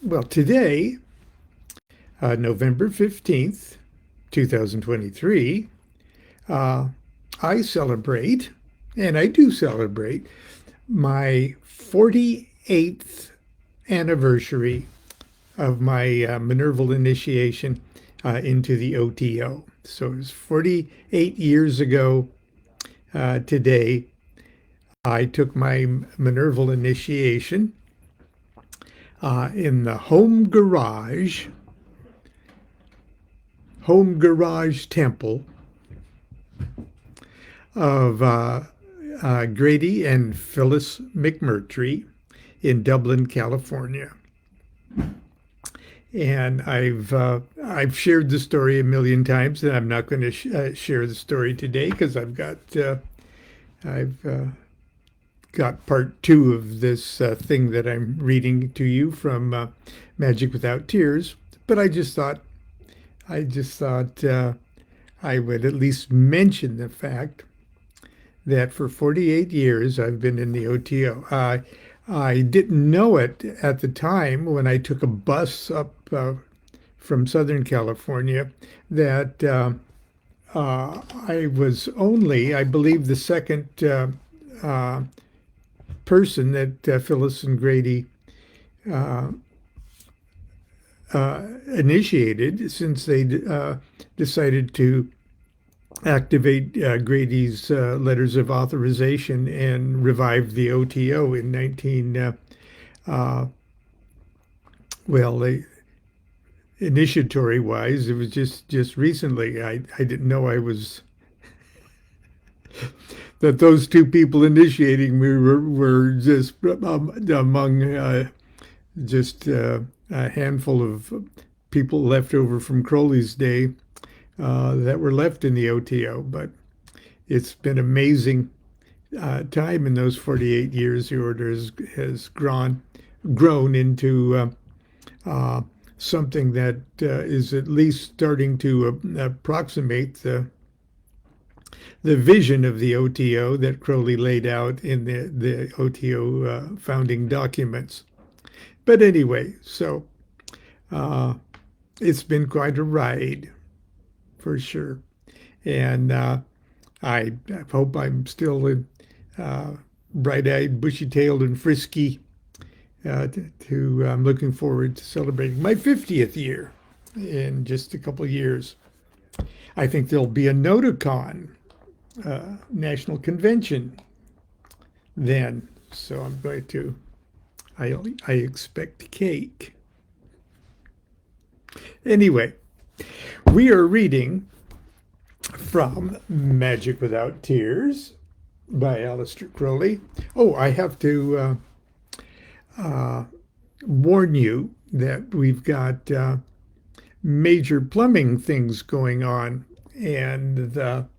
Well, today, November 15th, 2023, uh, I celebrate, and I do celebrate, my 48th anniversary of my Minerval initiation into the OTO. So it was 48 years ago today. I took my Minerval initiation in the home garage temple of Grady and Phyllis McMurtry in Dublin, California. And I've shared the story a million times, and I'm not going to share the story today because I've got part two of this thing that I'm reading to you from Magick Without Tears. But I just thought I would at least mention the fact that for 48 years I've been in the OTO. I didn't know it at the time when I took a bus up from Southern California that I was only, I believe, the second person that Phyllis and Grady initiated, since they decided to activate Grady's letters of authorization and revive the OTO in 19 well, initiatory wise, it was just recently. I didn't know I was that those two people initiating me were just among just a handful of people left over from Crowley's day that were left in the OTO. But it's been amazing time in those 48 years. The order has grown into something that is at least starting to approximate the vision of the OTO that Crowley laid out in the OTO founding documents. But anyway, so it's been quite a ride for sure. And I hope I'm still bright-eyed, bushy-tailed, and frisky. I'm looking forward to celebrating my 50th year in just a couple of years. I think there'll be a Notacon national convention then, so I'm going to. I expect cake. Anyway, we are reading from Magick Without Tears by Aleister Crowley. Oh, I have to warn you that we've got major plumbing things going on, and the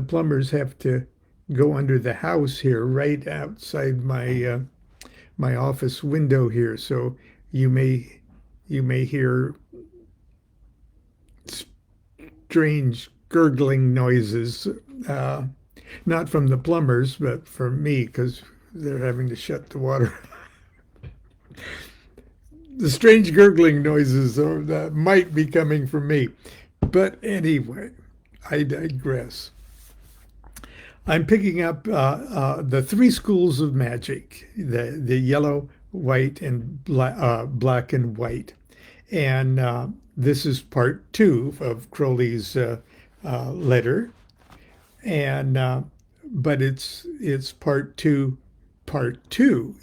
plumbers have to go under the house here, right outside my office window here. So you may hear strange gurgling noises, not from the plumbers, but from me, because they're having to shut the water. The strange gurgling noises that might be coming from me. But anyway, I digress. I'm picking up the three schools of magic, the yellow, white, and black and white. And this is part two of Crowley's letter. And but it's part two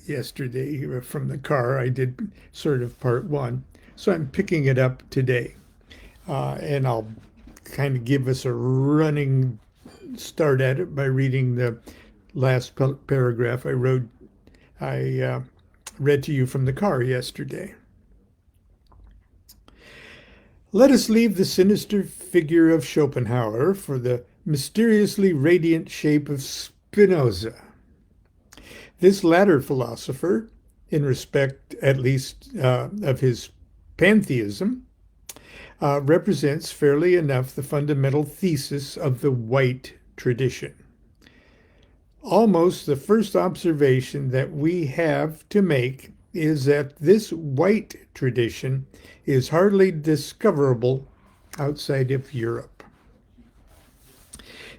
yesterday from the car. I did sort of part one. So I'm picking it up today. And I'll kind of give us a running start at it by reading the last paragraph I read to you from the car yesterday. Let us leave the sinister figure of Schopenhauer for the mysteriously radiant shape of Spinoza. This latter philosopher, in respect at least of his pantheism, represents fairly enough the fundamental thesis of the white tradition. Almost the first observation that we have to make is that this white tradition is hardly discoverable outside of Europe.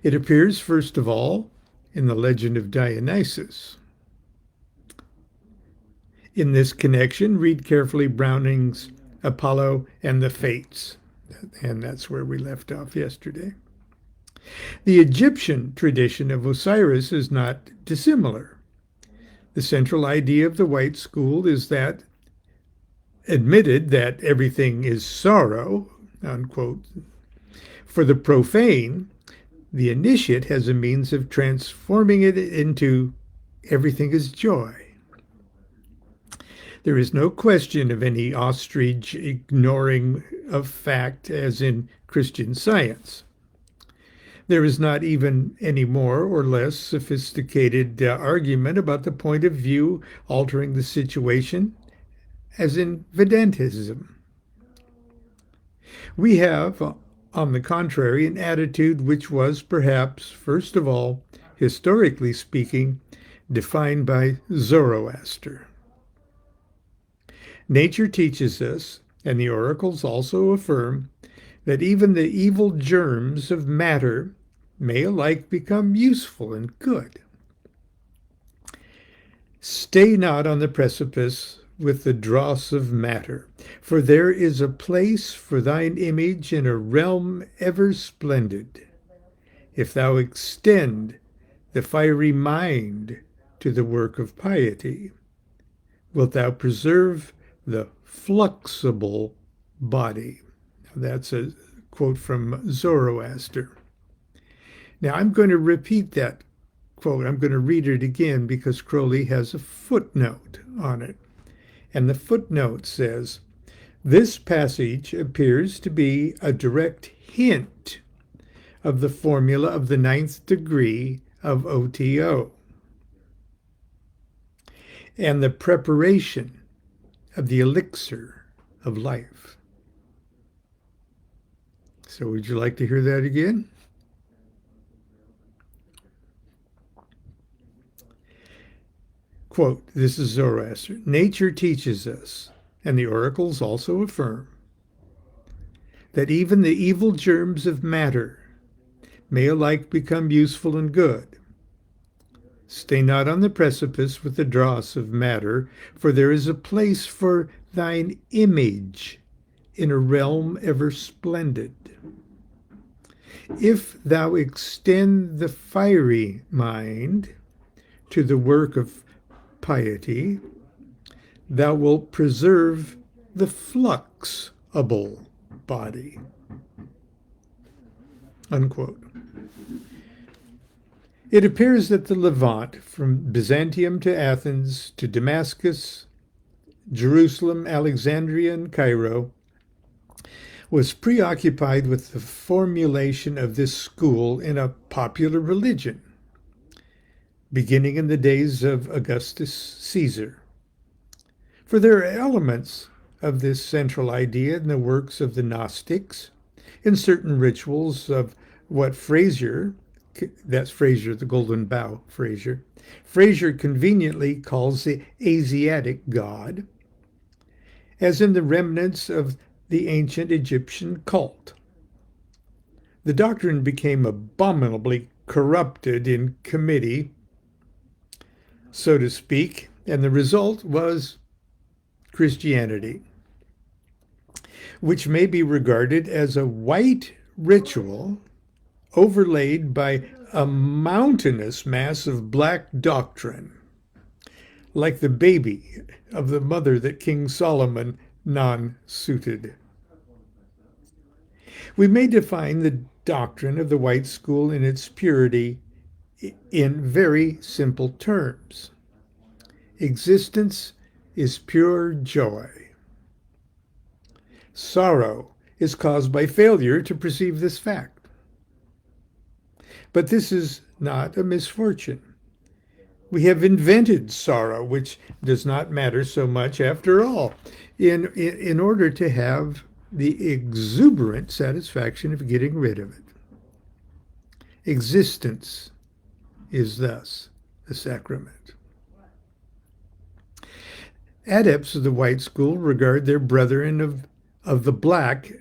It appears, first of all, in the legend of Dionysus. In this connection, read carefully Browning's Apollo and the Fates, and that's where we left off yesterday. The Egyptian tradition of Osiris is not dissimilar. The central idea of the white school is that, admitted that everything is sorrow, unquote, for the profane, the initiate has a means of transforming it into everything is joy. There is no question of any ostrich ignoring of fact as in Christian Science. There is not even any more or less sophisticated argument about the point of view altering the situation as in Vedantism. We have, on the contrary, an attitude which was perhaps, first of all, historically speaking, defined by Zoroaster. Nature teaches us, and the oracles also affirm, that even the evil germs of matter may alike become useful and good. Stay not on the precipice with the dross of matter, for there is a place for thine image in a realm ever splendid. If thou extend the fiery mind to the work of piety, wilt thou preserve the fluxible body. That's a quote from Zoroaster. Now I'm going to repeat that quote. I'm going to read it again because Crowley has a footnote on it. And the footnote says, this passage appears to be a direct hint of the formula of the 9th degree of OTO and the preparation of the elixir of life. So would you like to hear that again? Quote, this is Zoroaster. Nature teaches us, and the oracles also affirm, that even the evil germs of matter may alike become useful and good. Stay not on the precipice with the dross of matter, for there is a place for thine image in a realm ever splendid. If thou extend the fiery mind to the work of piety, thou wilt preserve the fluxible body. Unquote. It appears that the Levant, from Byzantium to Athens to Damascus, Jerusalem, Alexandria, and Cairo, was preoccupied with the formulation of this school in a popular religion, beginning in the days of Augustus Caesar. For there are elements of this central idea in the works of the Gnostics, in certain rituals of what Fraser, that's Fraser, the Golden Bough Fraser, Fraser conveniently calls the Asiatic god, as in the remnants of the ancient Egyptian cult. The doctrine became abominably corrupted in committee, so to speak, and the result was Christianity, which may be regarded as a white ritual overlaid by a mountainous mass of black doctrine, like the baby of the mother that King Solomon non-suited. We may define the doctrine of the white school in its purity in very simple terms. Existence is pure joy. Sorrow is caused by failure to perceive this fact. But this is not a misfortune. We have invented sorrow, which does not matter so much after all, in order to have the exuberant satisfaction of getting rid of it. Existence is thus the sacrament. Adepts of the white school regard their brethren of the black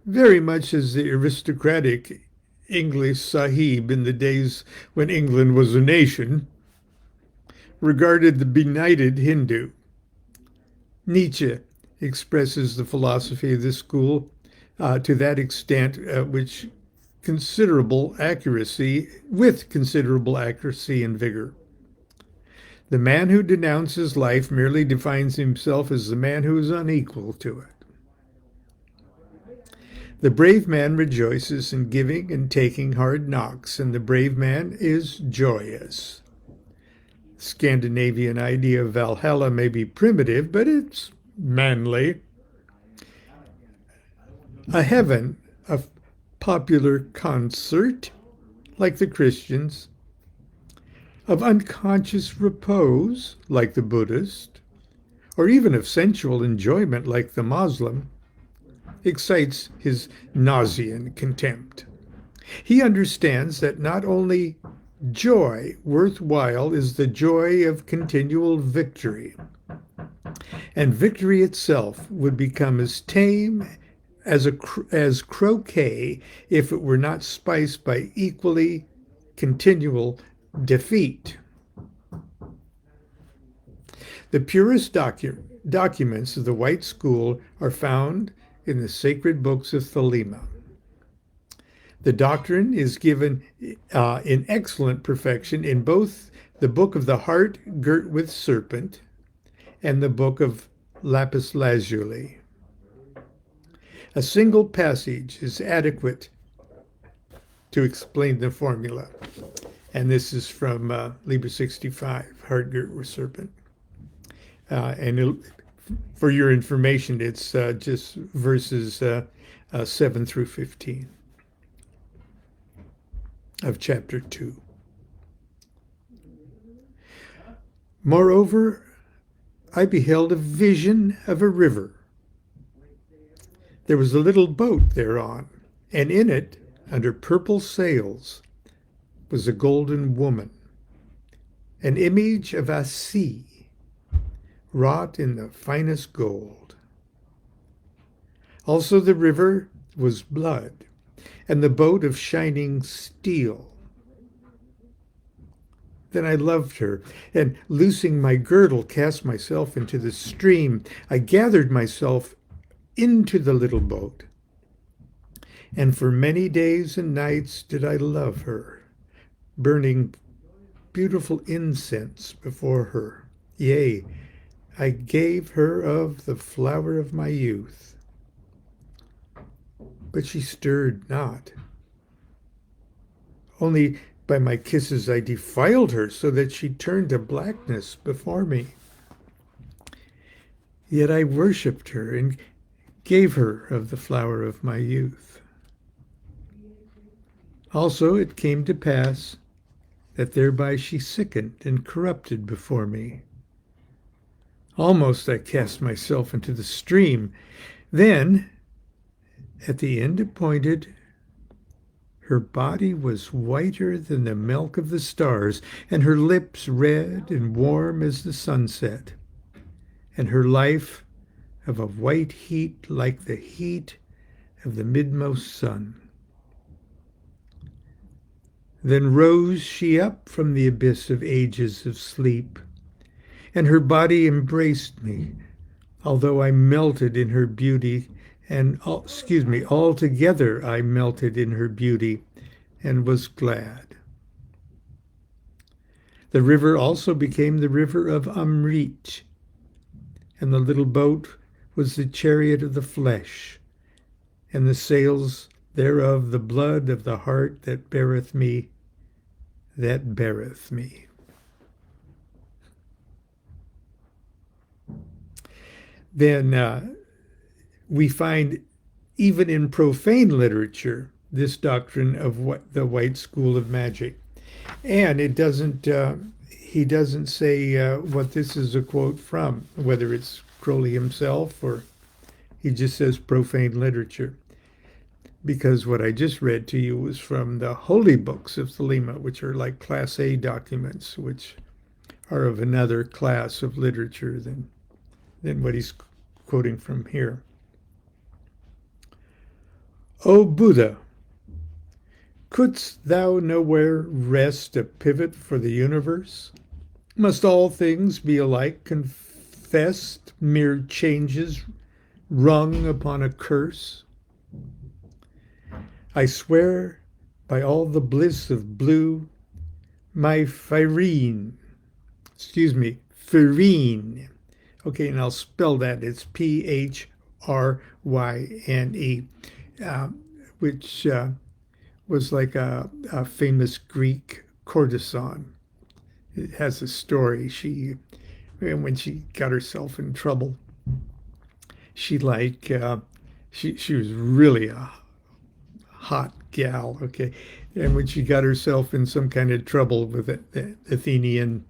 very much as the aristocratic English sahib in the days when England was a nation regarded the benighted Hindu. Nietzsche expresses the philosophy of this school to that extent with considerable accuracy and vigor. The man who denounces life merely defines himself as the man who is unequal to it. The brave man rejoices in giving and taking hard knocks, and the brave man is joyous. Scandinavian idea of Valhalla may be primitive, but it's manly. A heaven of popular concert, like the Christians, of unconscious repose, like the Buddhist, or even of sensual enjoyment, like the Muslim, excites his Nausean contempt. He understands that not only joy worthwhile is the joy of continual victory, and victory itself would become as tame as croquet if it were not spiced by equally continual defeat. The purest documents of the white school are found in the sacred books of Thelema. The doctrine is given in excellent perfection in both the book of the heart girt with serpent and the book of lapis lazuli. A single passage is adequate to explain the formula. And this is from Liber 65, heart girt with serpent. For your information, it's just verses 7 through 15 of chapter 2. Moreover, I beheld a vision of a river. There was a little boat thereon, and in it, under purple sails, was a golden woman, an image of a sea, wrought in the finest gold. Also the river was blood, and the boat of shining steel. Then I loved her, and loosing my girdle, cast myself into the stream. I gathered myself into the little boat, and for many days and nights did I love her, burning beautiful incense before her. Yea, I gave her of the flower of my youth. But she stirred not. Only by my kisses I defiled her, so that she turned to blackness before me. Yet I worshipped her and gave her of the flower of my youth. Also it came to pass that thereby she sickened and corrupted before me. Almost I cast myself into the stream. Then, at the end appointed, her body was whiter than the milk of the stars, and her lips red and warm as the sunset, and her life of a white heat like the heat of the midmost sun. Then rose she up from the abyss of ages of sleep, and her body embraced me, although I melted in her beauty, altogether I melted in her beauty and was glad. The river also became the river of Amrit, and the little boat was the chariot of the flesh, and the sails thereof the blood of the heart that beareth me. Then we find, even in profane literature, this doctrine of what the white school of magic. And it doesn't, he doesn't say what this is a quote from, whether it's Crowley himself or he just says profane literature. Because what I just read to you was from the holy books of Thelema, which are like Class A documents, which are of another class of literature than than what he's quoting from here. O Buddha, couldst thou nowhere rest a pivot for the universe? Must all things be alike confessed, mere changes rung upon a curse? I swear by all the bliss of blue, my Phryne. Okay, and I'll spell that. It's Phryne, which was like a famous Greek courtesan. It has a story. When she got herself in trouble, she was really a hot gal, okay? And when she got herself in some kind of trouble with the Athenian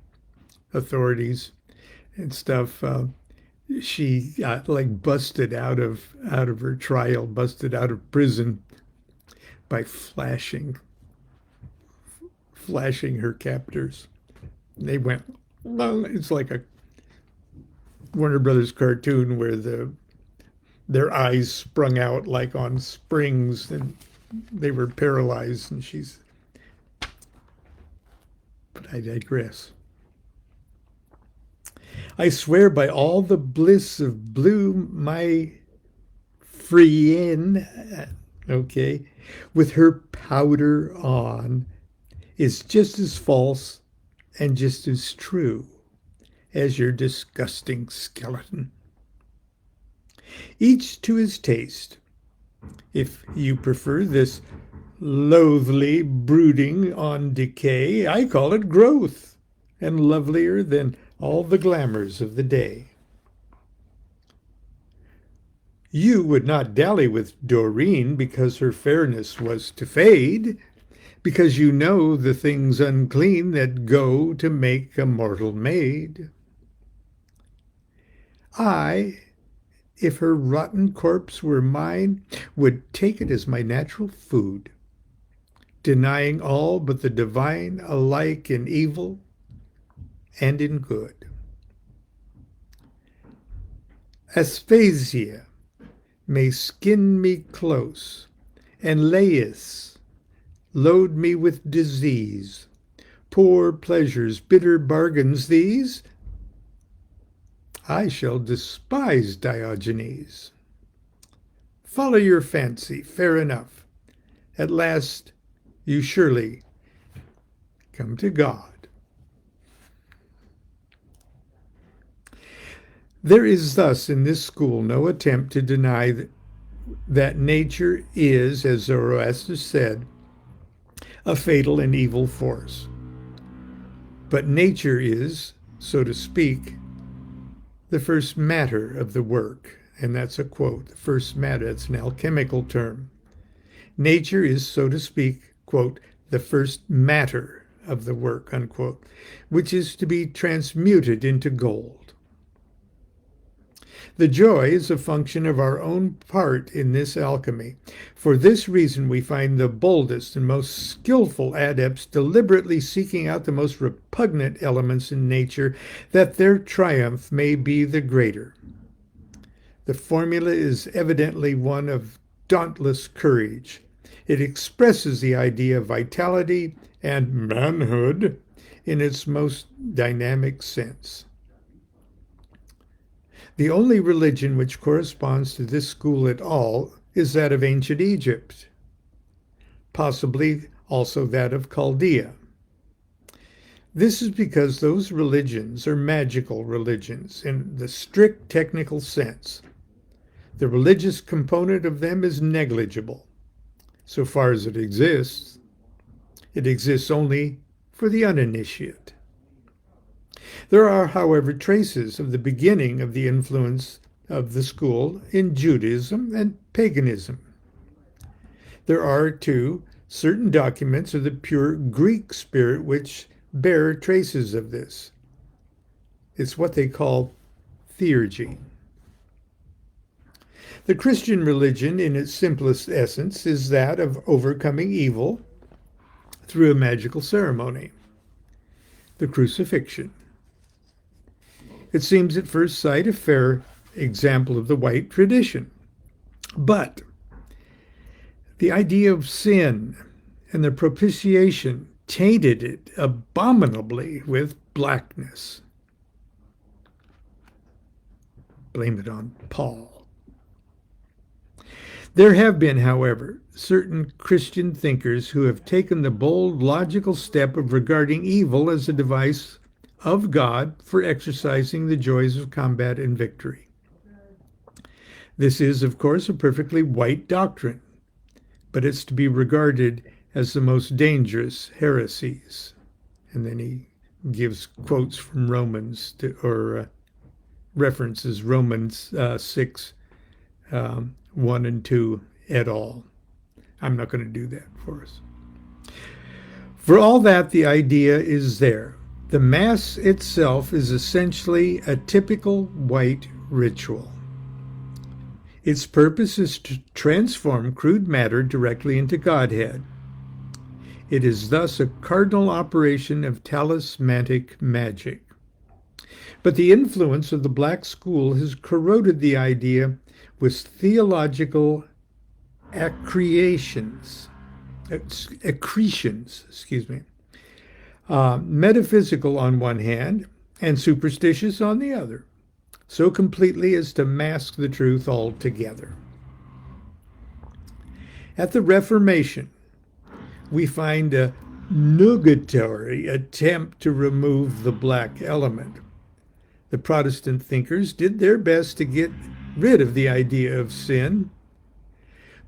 authorities and stuff, she got like busted out of her trial, busted out of prison by flashing her captors. They went, well, it's like a Warner Brothers cartoon where their eyes sprung out like on springs and they were paralyzed, and but I digress. I swear by all the bliss of blue, my Phryne, okay, with her powder on, is just as false and just as true as your disgusting skeleton. Each to his taste. If you prefer this loathly brooding on decay, I call it growth, and lovelier than all the glamours of the day. You would not dally with Doreen because her fairness was to fade, because you know the things unclean that go to make a mortal maid. I, if her rotten corpse were mine, would take it as my natural food, denying all but the divine alike in evil and in good. Aspasia may skin me close, and Laius load me with disease. Poor pleasures, bitter bargains these. I shall despise Diogenes. Follow your fancy, fair enough. At last you surely come to God. There is thus in this school no attempt to deny that nature is, as Zoroaster said, a fatal and evil force. But nature is, so to speak, the first matter of the work. And that's a quote. The first matter, it's an alchemical term. Nature is, so to speak, quote, the first matter of the work, unquote, which is to be transmuted into gold. The joy is a function of our own part in this alchemy. For this reason, we find the boldest and most skillful adepts deliberately seeking out the most repugnant elements in nature, that their triumph may be the greater. The formula is evidently one of dauntless courage. It expresses the idea of vitality and manhood in its most dynamic sense. The only religion which corresponds to this school at all is that of ancient Egypt, possibly also that of Chaldea. This is because those religions are magical religions in the strict technical sense. The religious component of them is negligible. So far as it exists only for the uninitiate. There are, however, traces of the beginning of the influence of the school in Judaism and paganism. There are, too, certain documents of the pure Greek spirit which bear traces of this. It's what they call theurgy. The Christian religion, in its simplest essence, is that of overcoming evil through a magical ceremony, the crucifixion. It seems at first sight a fair example of the white tradition. But the idea of sin and the propitiation tainted it abominably with blackness. Blame it on Paul. There have been, however, certain Christian thinkers who have taken the bold, logical step of regarding evil as a device of God for exercising the joys of combat and victory. This is, of course, a perfectly white doctrine, but it's to be regarded as the most dangerous heresies. And then he gives quotes from Romans, or references Romans 6, 1 and 2 et al. I'm not going to do that for us. For all that, the idea is there. The Mass itself is essentially a typical white ritual. Its purpose is to transform crude matter directly into Godhead. It is thus a cardinal operation of talismanic magic. But the influence of the Black School has corroded the idea with theological accretions, metaphysical on one hand and superstitious on the other, so completely as to mask the truth altogether. At the Reformation, we find a nugatory attempt to remove the black element. The Protestant thinkers did their best to get rid of the idea of sin,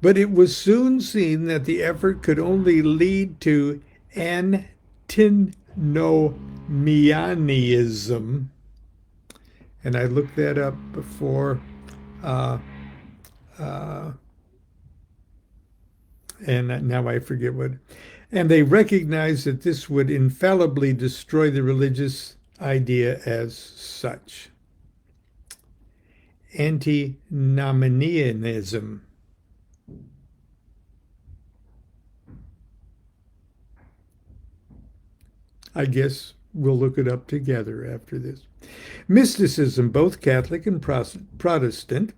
but it was soon seen that the effort could only lead to antinomianism. And I looked that up before, and now I forget what. And they recognized that this would infallibly destroy the religious idea as such. Antinomianism. I guess we'll look it up together after this. Mysticism, both Catholic and Protestant,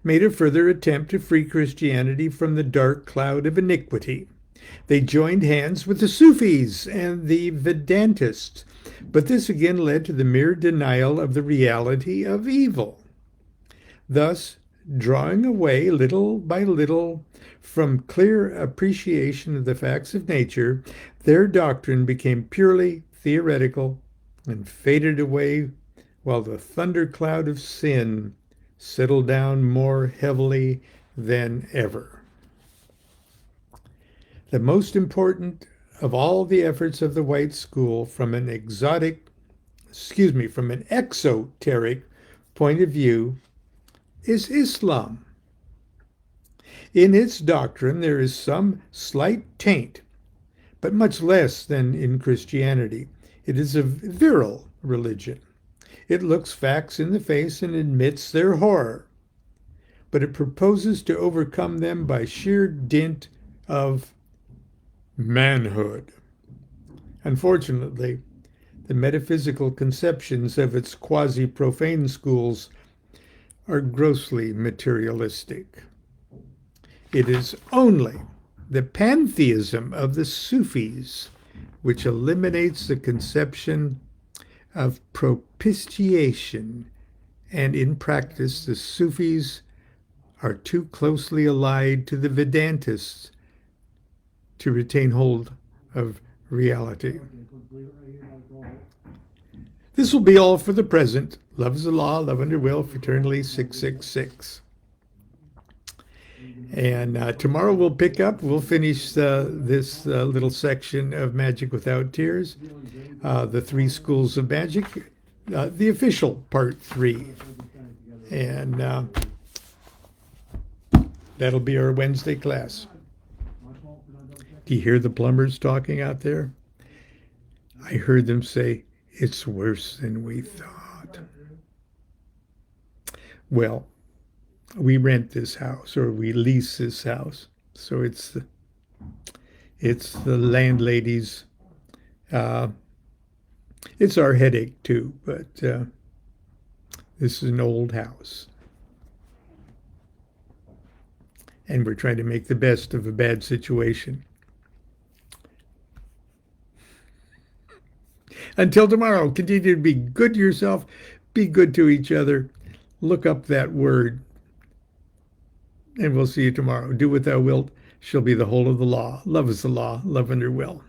made a further attempt to free Christianity from the dark cloud of iniquity. They joined hands with the Sufis and the Vedantists, but this again led to the mere denial of the reality of evil. Thus, drawing away little by little from clear appreciation of the facts of nature, their doctrine became purely theoretical and faded away while the thundercloud of sin settled down more heavily than ever. The most important of all the efforts of the White School from an exoteric point of view is Islam. In its doctrine, there is some slight taint, but much less than in Christianity. It is a virile religion. It looks facts in the face and admits their horror, but it proposes to overcome them by sheer dint of manhood. Unfortunately, the metaphysical conceptions of its quasi-profane schools are grossly materialistic. It is only the pantheism of the Sufis which eliminates the conception of propitiation, and in practice the Sufis are too closely allied to the Vedantists to retain hold of reality. This will be all for the present. Love is the law, love under will, fraternally 666. And tomorrow we'll pick up, we'll finish this little section of Magic Without Tears, the 3 schools of magic, the official part 3. And that'll be our Wednesday class. Do you hear the plumbers talking out there? I heard them say, it's worse than we thought. Well, we rent this house, or we lease this house, so it's the landlady's. It's our headache too, but This is an old house, and we're trying to make the best of a bad situation. Until tomorrow, continue to be good to yourself, be good to each other. Look up that word, and we'll see you tomorrow. Do what thou wilt shall be the whole of the law. Love is the law, love under will.